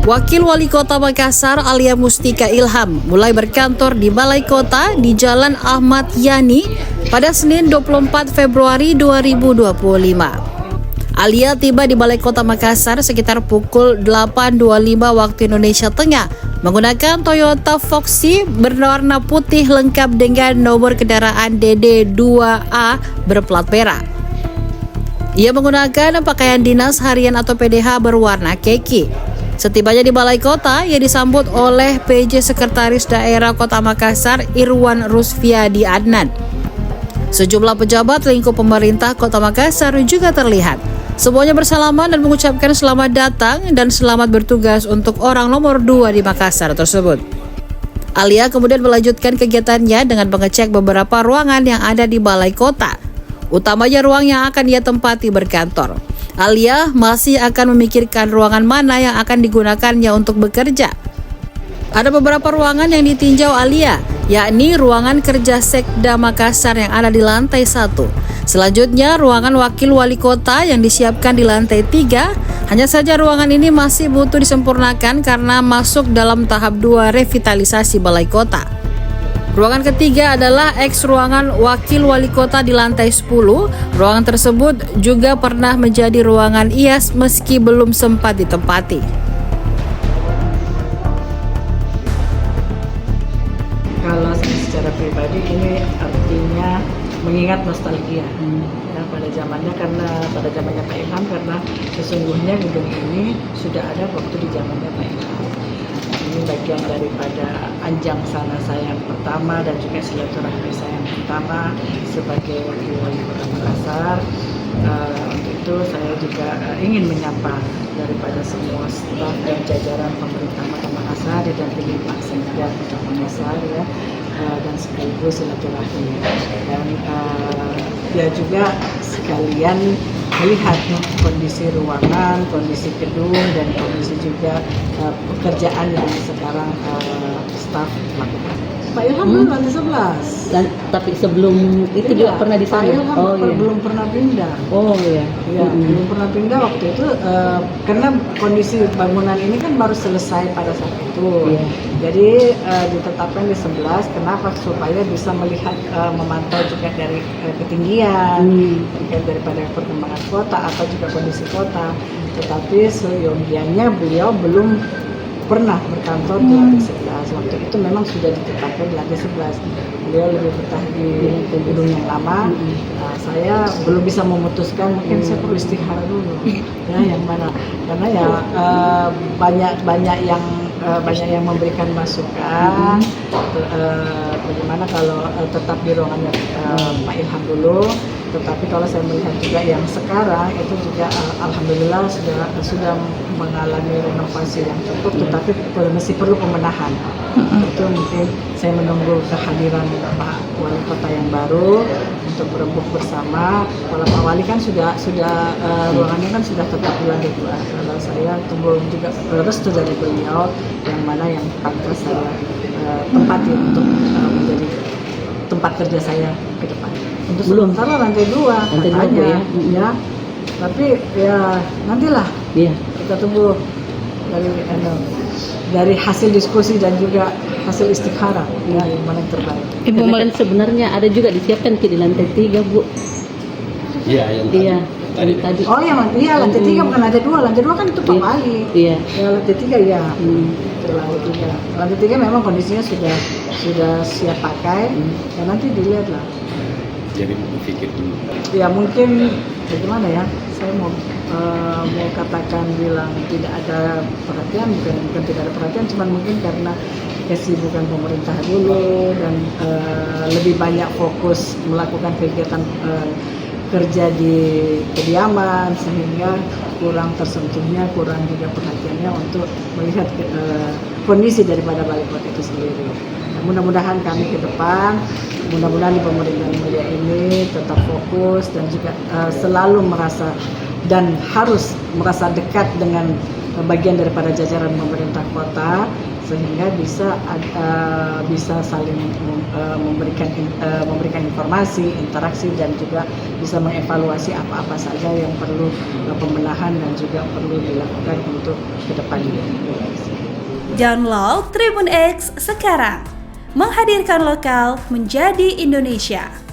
Wakil Wali Kota Makassar Alia Mustika Ilham mulai berkantor di Balai Kota di Jalan Ahmad Yani pada Senin 24 Februari 2025. Alia tiba di Balai Kota Makassar sekitar pukul 8.25 waktu Indonesia Tengah menggunakan Toyota Foxy berwarna putih lengkap dengan nomor kendaraan DD2A berplat merah. Ia menggunakan pakaian dinas harian atau PDH berwarna kaki. Setibanya di Balai Kota, ia disambut oleh PJ Sekretaris Daerah Kota Makassar Irwan Rusfiadi Adnan. Sejumlah pejabat lingkup pemerintah Kota Makassar juga terlihat. Semuanya bersalaman dan mengucapkan selamat datang dan selamat bertugas untuk orang nomor 2 di Makassar tersebut. Alia kemudian melanjutkan kegiatannya dengan mengecek beberapa ruangan yang ada di Balai Kota, utamanya ruang yang akan ia tempati berkantor. Alia masih akan memikirkan ruangan mana yang akan digunakannya untuk bekerja. Ada beberapa ruangan yang ditinjau Alia, yakni ruangan kerja Sekda Makassar yang ada di lantai 1. Selanjutnya, ruangan Wakil Wali Kota yang disiapkan di lantai 3. Hanya saja ruangan ini masih butuh disempurnakan karena masuk dalam tahap 2 revitalisasi Balai Kota. Ruangan ketiga adalah ruangan Wakil Wali Kota di lantai 10. Ruangan tersebut juga pernah menjadi ruangan IAS meski belum sempat ditempati. Kalau saya secara pribadi ini artinya mengingat nostalgia ya, pada zamannya Pak Ilham, karena sesungguhnya gedung ini sudah ada waktu di zamannya Pak Ilham. Ini bagian daripada anjang sana saya yang pertama dan juga silaturahmi saya yang pertama sebagai Wakil Wali Kota Makassar. Untuk itu saya juga ingin menyapa daripada semua staf dan jajaran pemerintah Kota Makassar didampingi Pak Sekda Kota Makassar ya, dan sekaligus silaturahmi, dan dia juga sekalian melihat kondisi ruangan, kondisi gedung, dan kondisi juga pekerjaan yang sekarang staf lakukan. Pak Ilham belum lantai 11. Tapi sebelum itu juga pernah di sana. Pak Ilham belum pernah pindah. Oh iya. Ya, belum pernah pindah waktu itu karena kondisi bangunan ini kan baru selesai pada saat itu. Iya. Jadi ditetapkan di 11. Kenapa? Supaya bisa melihat, memantau juga dari ketinggian, terkait daripada perkembangan kota atau juga kondisi kota. Tetapi seyogianya beliau belum pernah berkantor di lantai 11. Waktu itu memang sudah ditetapkan di lantai 11. Beliau lebih betah di gedung yang lama. Saya belum bisa memutuskan, mungkin saya perlu istihara dulu ya yang mana, karena ya banyak yang memberikan masukan. Bagaimana kalau tetap di ruangannya Pak Ilham dulu. Tetapi kalau saya melihat juga yang sekarang itu juga alhamdulillah sudah mengalami renovasi yang cukup, tetapi masih perlu pembenahan. Itu mungkin saya menunggu kehadiran Pak Wali Kota yang baru untuk berembuk bersama. Kalau Pak Wali kan sudah ruangannya kan sudah tetap di lantai 2. Kalau saya tunggu juga restu dari beliau yang mana yang pantas saya tempati untuk menjadi tempat kerja saya ke depan. Untuk sementara lantai 2 katanya ya. Tapi ya nantilah. Iya. Kita tunggu dari hasil diskusi dan juga hasil istikharah ya, yang mana yang terbaik. Karena sebenarnya ada juga disiapkan di lantai 3, Bu. Iya, yang tadi. Oh yang lantai 3 bukan lantai 2. Lantai 2 kan itu Pak Wali. Iya. Ya lantai 3 ya. Itu lantai 3. Lantai 3 memang kondisinya sudah siap pakai. Ya nanti dilihat lah. Jadi berpikir dulu. Ya mungkin bagaimana ya? Saya mau katakan bilang tidak ada perhatian, bukan tidak ada perhatian, cuman mungkin karena kesibukan pemerintah dulu dan lebih banyak fokus melakukan kegiatan kerja di kediaman, sehingga kurang tersentuhnya, kurang juga perhatiannya untuk melihat kondisi daripada Balai Kota itu sendiri. Nah, mudah-mudahan kami ke depan, mudah-mudahan di pemerintahan mulia ini tetap fokus dan juga selalu merasa dan harus merasa dekat dengan bagian daripada jajaran pemerintah kota, sehingga bisa saling memberikan informasi, interaksi, dan juga bisa mengevaluasi apa-apa saja yang perlu pembenahan dan juga perlu dilakukan untuk kedepannya. Download Tribun X sekarang, menghadirkan lokal menjadi Indonesia.